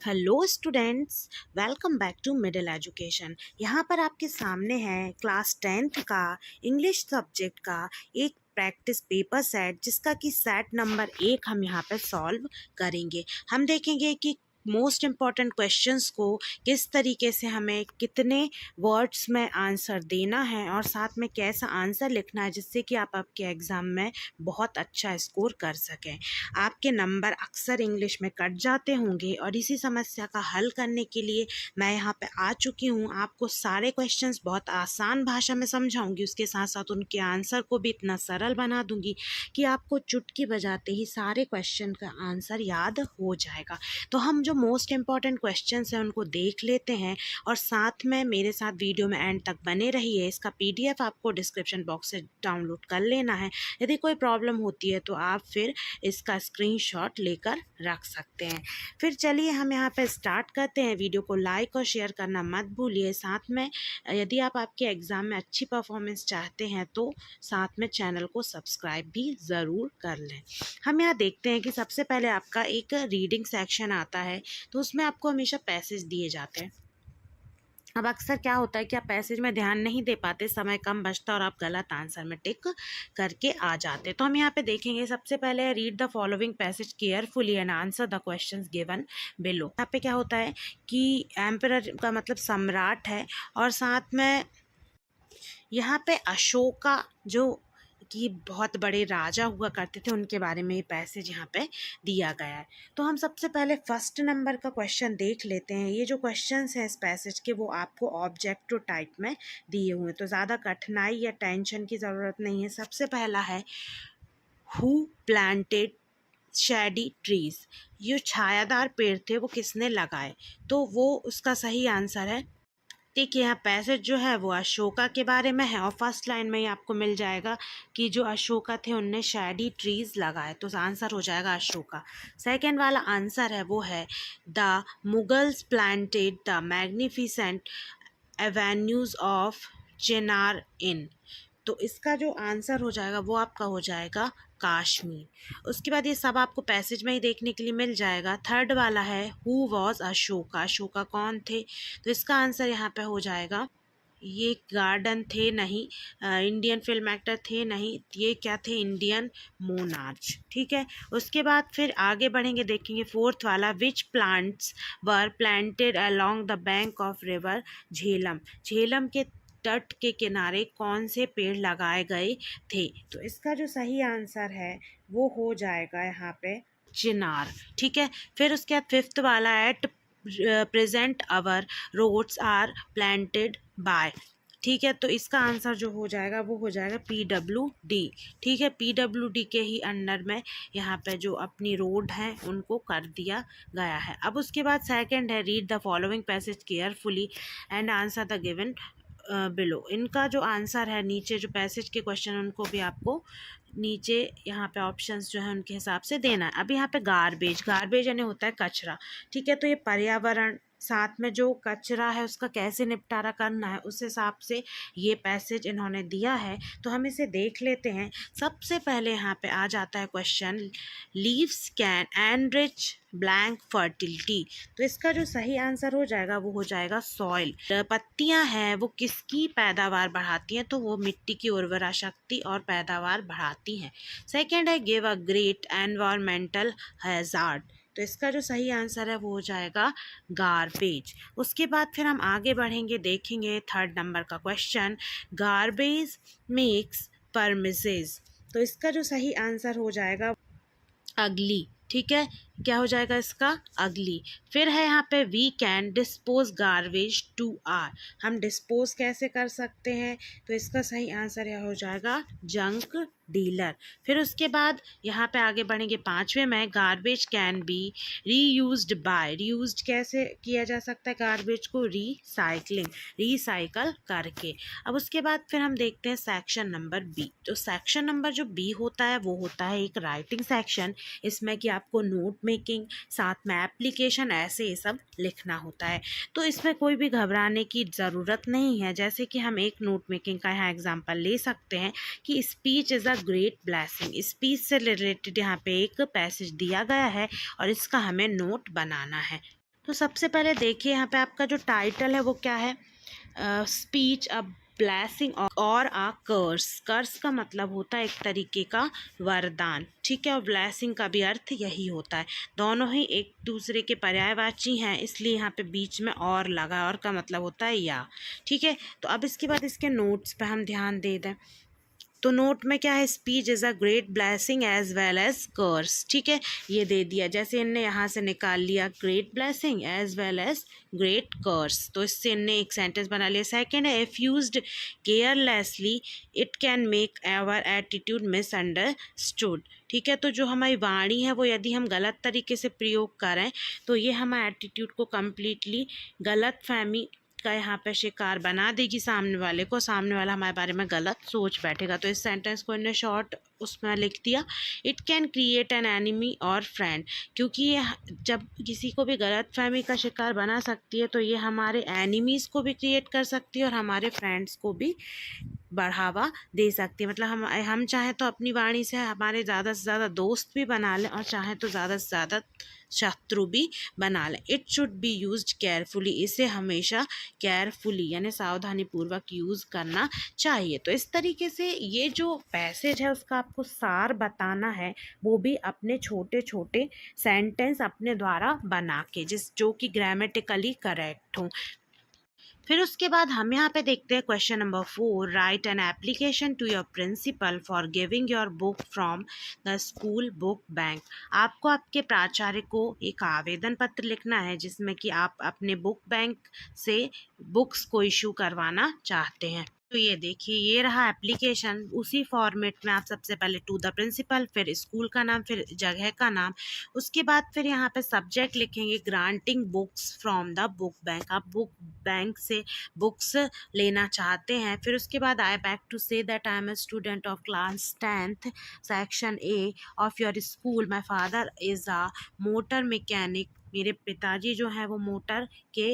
Hello students, welcome back to middle education. यहाँ पर आपके सामने है क्लास 10th का इंग्लिश सब्जेक्ट का एक प्रैक्टिस पेपर सेट, जिसका कि सेट नंबर 1 हम यहाँ पे सॉल्व करेंगे। हम देखेंगे कि मोस्ट इम्पॉर्टेंट क्वेश्चंस को किस तरीके से हमें कितने वर्ड्स में आंसर देना है और साथ में कैसा आंसर लिखना है, जिससे कि आप आपके एग्ज़ाम में बहुत अच्छा स्कोर कर सकें। आपके नंबर अक्सर इंग्लिश में कट जाते होंगे और इसी समस्या का हल करने के लिए मैं यहाँ पे आ चुकी हूँ। आपको सारे क्वेश्चंस बहुत आसान भाषा में समझाऊंगी, उसके साथ साथ उनके आंसर को भी इतना सरल बना दूंगी कि आपको चुटकी बजाते ही सारे क्वेश्चन का आंसर याद हो जाएगा। तो हम जो मोस्ट इम्पॉर्टेंट क्वेश्चंस हैं उनको देख लेते हैं और साथ में मेरे साथ वीडियो में एंड तक बने रहिए। इसका PDF आपको डिस्क्रिप्शन बॉक्स से डाउनलोड कर लेना है। यदि कोई प्रॉब्लम होती है तो आप फिर इसका स्क्रीनशॉट लेकर रख सकते हैं। फिर चलिए हम यहाँ पे स्टार्ट करते हैं। वीडियो को लाइक और शेयर करना मत भूलिए। साथ में यदि आप आपके एग्ज़ाम में अच्छी परफॉर्मेंस चाहते हैं तो साथ में चैनल को सब्सक्राइब भी ज़रूर कर लें। हम यहाँ देखते हैं कि सबसे पहले आपका एक रीडिंग सेक्शन आता है, तो उसमें आपको हमेशा पैसेज दिए जाते हैं। अब अक्सर क्या होता है कि आप पैसेज में ध्यान नहीं दे पाते, समय कम बचता और आप गलत आंसर में टिक करके आ जाते। तो हम यहाँ पे देखेंगे, सबसे पहले read the following passage carefully and answer the questions given below. यहाँ पे क्या होता है कि एम्परर का मतलब सम्राट है और साथ में यहाँ पे अशोका जो कि बहुत बड़े राजा हुआ करते थे, उनके बारे में ये पैसेज यहाँ पे दिया गया है। तो हम सबसे पहले फर्स्ट नंबर का क्वेश्चन देख लेते हैं। ये जो क्वेश्चंस हैं इस पैसेज के, वो आपको ऑब्जेक्टिव टाइप में दिए हुए हैं, तो ज़्यादा कठिनाई या टेंशन की ज़रूरत नहीं है। सबसे पहला है, हु प्लांटेड शैडी ट्रीज। ये छायादार पेड़ थे वो किसने लगाए, तो वो उसका सही आंसर है। देखिए यहाँ पैसेज जो है वो अशोका के बारे में है और फर्स्ट लाइन में ही आपको मिल जाएगा कि जो अशोका थे उनने शैडी ट्रीज लगाए, तो आंसर हो जाएगा अशोका। सेकंड वाला आंसर है वो है, the Mughals planted the magnificent avenues of chinar in. तो इसका जो आंसर हो जाएगा वो आपका हो जाएगा कश्मीर। उसके बाद ये सब आपको पैसेज में ही देखने के लिए मिल जाएगा। थर्ड वाला है, हु वॉज अशोका। अशोका कौन थे, तो इसका आंसर यहाँ पे हो जाएगा, ये गार्डन थे नहीं, इंडियन फिल्म एक्टर थे नहीं, ये क्या थे, इंडियन मोनार्च। ठीक है, उसके बाद फिर आगे बढ़ेंगे, देखेंगे फोर्थ वाला, which plants were planted along the bank of river Jhelum. Jhelum के तट के किनारे कौन से पेड़ लगाए गए थे, तो इसका जो सही आंसर है वो हो जाएगा यहाँ पे चिनार। ठीक है, फिर उसके बाद फिफ्थ वाला है, at present our roads are planted by. ठीक है, तो इसका आंसर जो हो जाएगा वो हो जाएगा PWD। ठीक है, PWD के ही अंडर में यहाँ पे जो अपनी रोड है उनको कर दिया गया है। अब उसके बाद सेकंड है, read the following passage carefully and answer the given below. इनका जो आंसर है, नीचे जो पैसेज के क्वेश्चन उनको भी आपको नीचे यहाँ पे ऑप्शंस जो है उनके हिसाब से देना है। अब यहाँ पे गार्बेज, गार्बेज यानी होता है कचरा। ठीक है, तो ये पर्यावरण, साथ में जो कचरा है उसका कैसे निपटारा करना है, उस हिसाब से ये पैसेज इन्होंने दिया है। तो हम इसे देख लेते हैं। सबसे पहले यहाँ पे आ जाता है question, leaves can enrich blank fertility. तो इसका जो सही आंसर हो जाएगा वो हो जाएगा सॉइल। पत्तियां हैं वो किसकी पैदावार बढ़ाती हैं, तो वो मिट्टी की उर्वरा शक्ति और पैदावार बढ़ाती हैं। सेकेंड है, give a great environmental hazard. तो इसका जो सही आंसर है वो हो जाएगा गार्बेज। उसके बाद फिर हम आगे बढ़ेंगे, देखेंगे थर्ड नंबर का क्वेश्चन, गार्बेज मेक्स परमिसेस। तो इसका जो सही आंसर हो जाएगा अगली। ठीक है, क्या हो जाएगा इसका, अगली। फिर है यहाँ पे, we can dispose garbage to are. हम डिस्पोज कैसे कर सकते हैं, तो इसका सही आंसर यह हो जाएगा जंक डीलर। फिर उसके बाद यहाँ पे आगे बढ़ेंगे पांचवें में, garbage can be reused by. Reused कैसे किया जा सकता है गार्बेज को, रिसाइकलिंग, रिसाइकल करके। अब उसके बाद फिर हम देखते हैं सेक्शन नंबर बी। तो सेक्शन नंबर जो बी होता है वो होता है एक राइटिंग सेक्शन। इसमें कि आपको नोट मेकिंग, साथ में एप्लीकेशन, ऐसे ये सब लिखना होता है। तो इसमें कोई भी घबराने की ज़रूरत नहीं है। जैसे कि हम एक नोट मेकिंग का यहाँ एग्जांपल ले सकते हैं कि speech is a great blessing. Speech से रिलेटेड यहाँ पे एक पैसेज दिया गया है और इसका हमें नोट बनाना है। तो सबसे पहले देखिए यहाँ पे आपका जो टाइटल है वो क्या है, स्पीच अ ब्लेसिंग और अ कर्स। कर्स का मतलब होता है एक तरीके का वरदान, ठीक है, और ब्लेसिंग का भी अर्थ यही होता है। दोनों ही एक दूसरे के पर्यायवाची हैं, इसलिए यहाँ पे बीच में और लगा, और का मतलब होता है या, ठीक है। तो अब इसके बाद इसके नोट्स पे हम ध्यान दे दें। तो नोट में क्या है, speech is a great blessing as well as curse, ठीक है, ये दे दिया। जैसे इनने यहाँ से निकाल लिया great blessing as well as great curse, तो इससे इनने एक सेंटेंस बना लिया। सेकेंड है, if used carelessly it can make our attitude misunderstood, ठीक है। तो जो हमारी वाणी है वो यदि हम गलत तरीके से प्रयोग करें तो ये हमारे एटीट्यूड को कम्प्लीटली गलत फहमी का यहाँ पे शिकार बना देगी सामने वाले को, सामने वाला हमारे बारे में गलत सोच बैठेगा। तो इस सेंटेंस को इन्हें शॉर्ट उसमें लिख दिया, it can create an enemy और फ्रेंड, क्योंकि ये जब किसी को भी गलत फहमी का शिकार बना सकती है तो ये हमारे एनिमीज़ को भी क्रिएट कर सकती है और हमारे फ्रेंड्स को भी बढ़ावा दे सकती है। मतलब हम चाहें तो अपनी वाणी से हमारे ज़्यादा से ज़्यादा दोस्त भी बना लें और चाहें तो ज़्यादा से ज़्यादा शत्रु भी बना लें। It should be used carefully, इसे हमेशा केयरफुली यानी सावधानीपूर्वक यूज़ करना चाहिए। तो इस तरीके से ये जो पैसेज है उसका आपको सार बताना है, वो भी अपने छोटे छोटे सेंटेंस अपने द्वारा बना के, जो कि ग्रामेटिकली करेक्ट हों। फिर उसके बाद हम यहाँ पे देखते हैं question number 4, write an application to your principal for giving your book from the school book bank. आपको आपके प्राचार्य को एक आवेदन पत्र लिखना है जिसमें कि आप अपने बुक बैंक से बुक्स को इशू करवाना चाहते हैं। तो ये देखिए, ये रहा एप्लीकेशन। उसी फॉर्मेट में आप सबसे पहले टू द प्रिंसिपल, फिर स्कूल का नाम, फिर जगह का नाम, उसके बाद फिर यहाँ पे सब्जेक्ट लिखेंगे granting books from the book bank. आप बुक बैंक से बुक्स लेना चाहते हैं। फिर उसके बाद I beg to say that I am a student of class 10th section A of your school. My father is a motor mechanic. मेरे पिताजी जो हैं वो मोटर के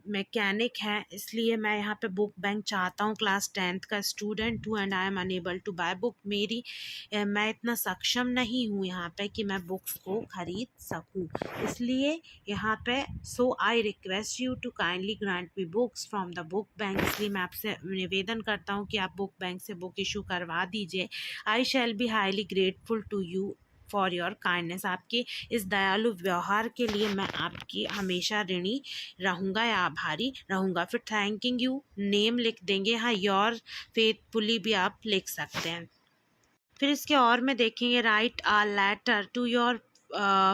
मैकेनिक हैं, इसलिए मैं यहाँ पे बुक बैंक चाहता हूँ। क्लास 10th का स्टूडेंट हूँ and I am unable to buy book. मैं इतना सक्षम नहीं हूँ यहाँ पे कि मैं बुक्स को खरीद सकूँ, इसलिए यहाँ पे so I request you to kindly grant me books from the book bank. इसलिए मैं आपसे निवेदन करता हूँ कि आप बुक बैंक से बुक इशू करवा दीजिए। I shall be highly grateful to you for your kindness. आपके इस दयालु व्यवहार के लिए मैं आपकी हमेशा ऋणी रहूँगा या आभारी रहूँगा। फिर थैंकिंग यू नेम लिख देंगे, हाँ योर फेथफुली भी आप लिख सकते हैं। फिर इसके और में देखेंगे, write a letter to your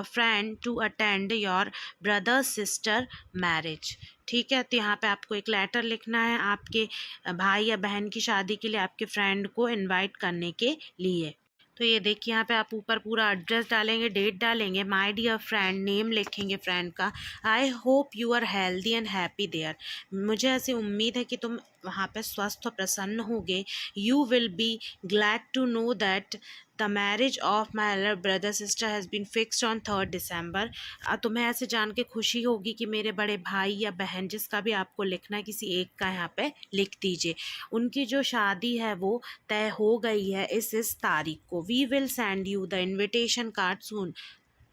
friend to attend your brother sister marriage. ठीक है, तो यहाँ पे आपको एक लेटर लिखना है आपके भाई या बहन की शादी के लिए आपके फ्रेंड को इनवाइट करने के लिए। तो ये देखिए, यहाँ पे आप ऊपर पूरा एड्रेस डालेंगे, डेट डालेंगे, माय डियर फ्रेंड, नेम लिखेंगे फ्रेंड का। I hope you are healthy and happy there. मुझे ऐसी उम्मीद है कि तुम वहाँ पे स्वस्थ और प्रसन्न होगे। You will be glad to know that the marriage of my elder brother sister has been fixed on 3rd December। तुम्हें ऐसे जान के खुशी होगी कि मेरे बड़े भाई या बहन, जिसका भी आपको लिखना है, किसी एक का यहाँ पे लिख दीजिए, उनकी जो शादी है वो तय हो गई है इस तारीख को। We will send you the invitation card soon.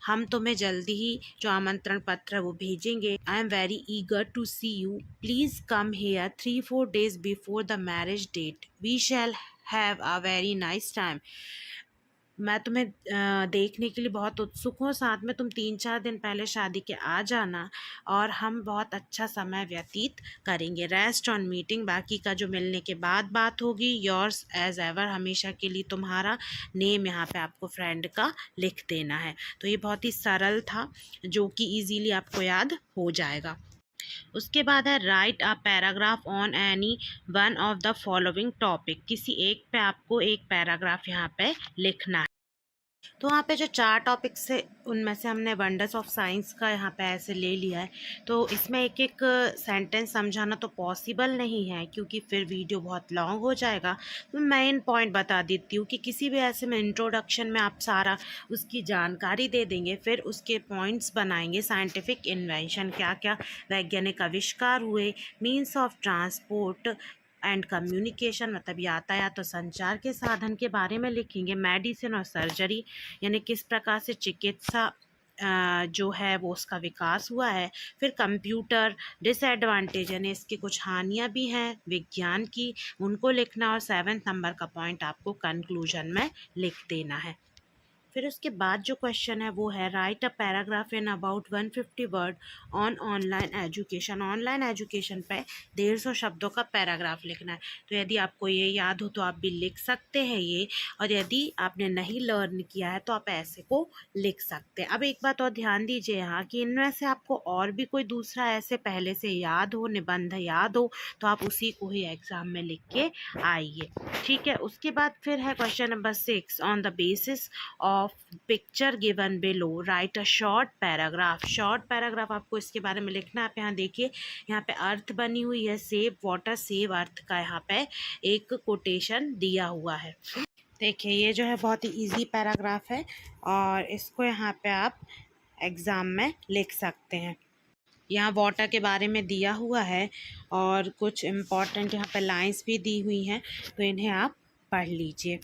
हम तुम्हें जल्दी ही जो आमंत्रण पत्र है वो भेजेंगे। I am very eager to see you. Please come here 3-4 days before the marriage date. We shall have a very nice time. मैं तुम्हें देखने के लिए बहुत उत्सुक हूँ। साथ में तुम 3-4 दिन पहले शादी के आ जाना और हम बहुत अच्छा समय व्यतीत करेंगे। Rest on meeting. बाकी का जो मिलने के बाद बात होगी। Yours as ever. हमेशा के लिए तुम्हारा नेम यहाँ पे आपको फ्रेंड का लिख देना है। तो ये बहुत ही सरल था जो कि इजीली आपको याद हो जाएगा। उसके बाद है, right a paragraph on any one of the following topic. किसी एक पे आपको एक पैराग्राफ यहाँ पे लिखना है। तो वहाँ पे जो 4 टॉपिक्स है उनमें से हमने वंडर्स ऑफ साइंस का यहाँ पे ऐसे ले लिया है। तो इसमें एक एक सेंटेंस समझाना तो पॉसिबल नहीं है क्योंकि फिर वीडियो बहुत लॉन्ग हो जाएगा। तो मेन पॉइंट बता देती हूँ कि किसी भी ऐसे में इंट्रोडक्शन में आप सारा उसकी जानकारी दे देंगे, फिर उसके पॉइंट्स बनाएंगे। साइंटिफिक इन्वेंशन, क्या क्या वैज्ञानिक आविष्कार हुए, means of transport and communication मतलब यातायात और संचार के साधन के बारे में लिखेंगे। मेडिसिन और सर्जरी यानी किस प्रकार से चिकित्सा जो है वो उसका विकास हुआ है। फिर कंप्यूटर डिसएडवांटेज यानी इसकी कुछ हानियाँ भी हैं विज्ञान की, उनको लिखना, और 7th नंबर का पॉइंट आपको कंक्लूजन में लिख देना है। फिर उसके बाद जो क्वेश्चन है वो है right a paragraph in about 150 word on online education. Online education पे 150 शब्दों का पैराग्राफ लिखना है। तो यदि आपको ये याद हो तो आप भी लिख सकते हैं ये, और यदि आपने नहीं लर्न किया है तो आप ऐसे को लिख सकते हैं। अब एक बात और ध्यान दीजिए यहाँ कि इनमें से आपको और भी कोई दूसरा ऐसे पहले से याद हो, निबंध याद हो, तो आप उसी को ही एग्ज़ाम में लिख के आइए, ठीक है। उसके बाद फिर है question number 6, on the basis of picture given below right a short paragraph. Short paragraph आपको इसके बारे में लिखना है। आप यहाँ देखिए, यहाँ पे अर्थ बनी हुई है, सेव वाटर सेव अर्थ का यहाँ पे एक कोटेशन दिया हुआ है। देखिए ये जो है बहुत ही इजी पैराग्राफ है और इसको यहाँ पे आप एग्ज़ाम में लिख सकते हैं। यहाँ वाटर के बारे में दिया हुआ है और कुछ इम्पॉर्टेंट यहाँ पे लाइंस भी दी हुई हैं, तो इन्हें आप पढ़ लीजिए।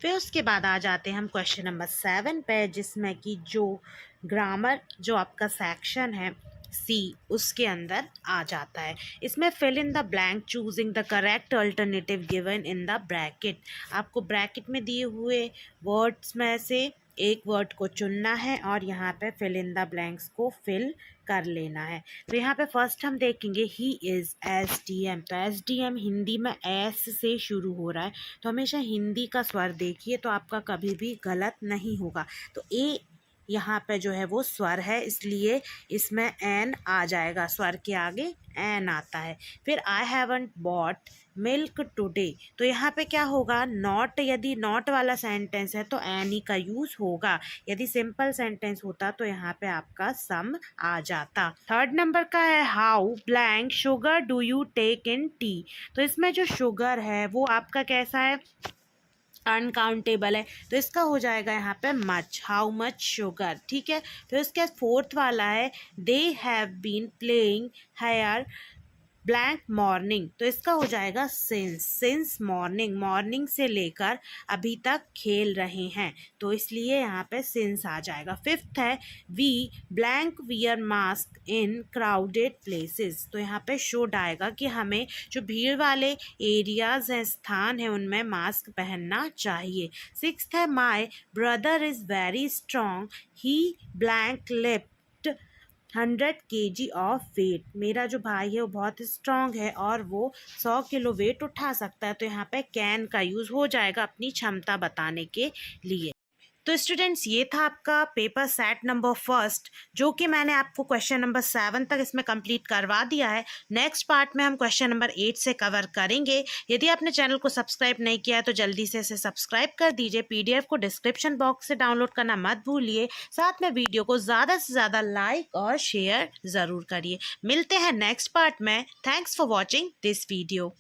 फिर उसके बाद आ जाते हैं हम क्वेश्चन नंबर 7 पे, जिसमें कि जो ग्रामर जो आपका सेक्शन है सी उसके अंदर आ जाता है। इसमें fill in the blank choosing the correct alternative given in the bracket. आपको ब्रैकेट में दिए हुए वर्ड्स में से एक वर्ड को चुनना है और यहाँ पे फिल इन द ब्लैंक्स को फिल कर लेना है। तो यहाँ पे फर्स्ट हम देखेंगे ही इज़ SDM। तो SDM हिंदी में एस से शुरू हो रहा है, तो हमेशा हिंदी का स्वर देखिए तो आपका कभी भी गलत नहीं होगा। तो ए यहाँ पे जो है वो स्वर है, इसलिए इसमें एन आ जाएगा, स्वर के आगे एन आता है। फिर I haven't bought milk today, तो यहाँ पे क्या होगा, नॉट, यदि नॉट वाला सेंटेंस है तो एन ही का यूज़ होगा। यदि सिंपल सेंटेंस होता तो यहाँ पे आपका सम आ जाता। थर्ड नंबर का है how blank sugar do you take in tea. तो इसमें जो शुगर है वो आपका कैसा है, अनकाउंटेबल है, तो इसका हो जाएगा यहाँ पे मच, हाउ मच शुगर, ठीक है। फिर उसके बाद फोर्थ वाला है they have been playing here blank morning, तो इसका हो जाएगा सिंस मॉर्निंग, मॉर्निंग से लेकर अभी तक खेल रहे हैं, तो इसलिए यहाँ पे सिंस आ जाएगा। फिफ्थ है we blank wear mask in crowded places, तो यहाँ पे शुड आएगा कि हमें जो भीड़ वाले एरियाज हैं, स्थान है, उनमें मास्क पहनना चाहिए। सिक्स्थ है my brother is very strong he blank lift 100 kg of weight, मेरा जो भाई है वो बहुत स्ट्रॉन्ग है और वो 100 किलो वेट उठा सकता है, तो यहाँ पे कैन का यूज़ हो जाएगा अपनी क्षमता बताने के लिए। तो स्टूडेंट्स ये था आपका पेपर सेट नंबर फर्स्ट, जो कि मैंने आपको क्वेश्चन नंबर 7 तक इसमें कंप्लीट करवा दिया है। नेक्स्ट पार्ट में हम क्वेश्चन नंबर 8 से कवर करेंगे। यदि आपने चैनल को सब्सक्राइब नहीं किया है तो जल्दी से इसे सब्सक्राइब कर दीजिए। PDF को डिस्क्रिप्शन बॉक्स से डाउनलोड करना मत भूलिए। साथ में वीडियो को ज़्यादा से ज़्यादा लाइक और शेयर ज़रूर करिए। मिलते हैं नेक्स्ट पार्ट में। Thanks for watching this video.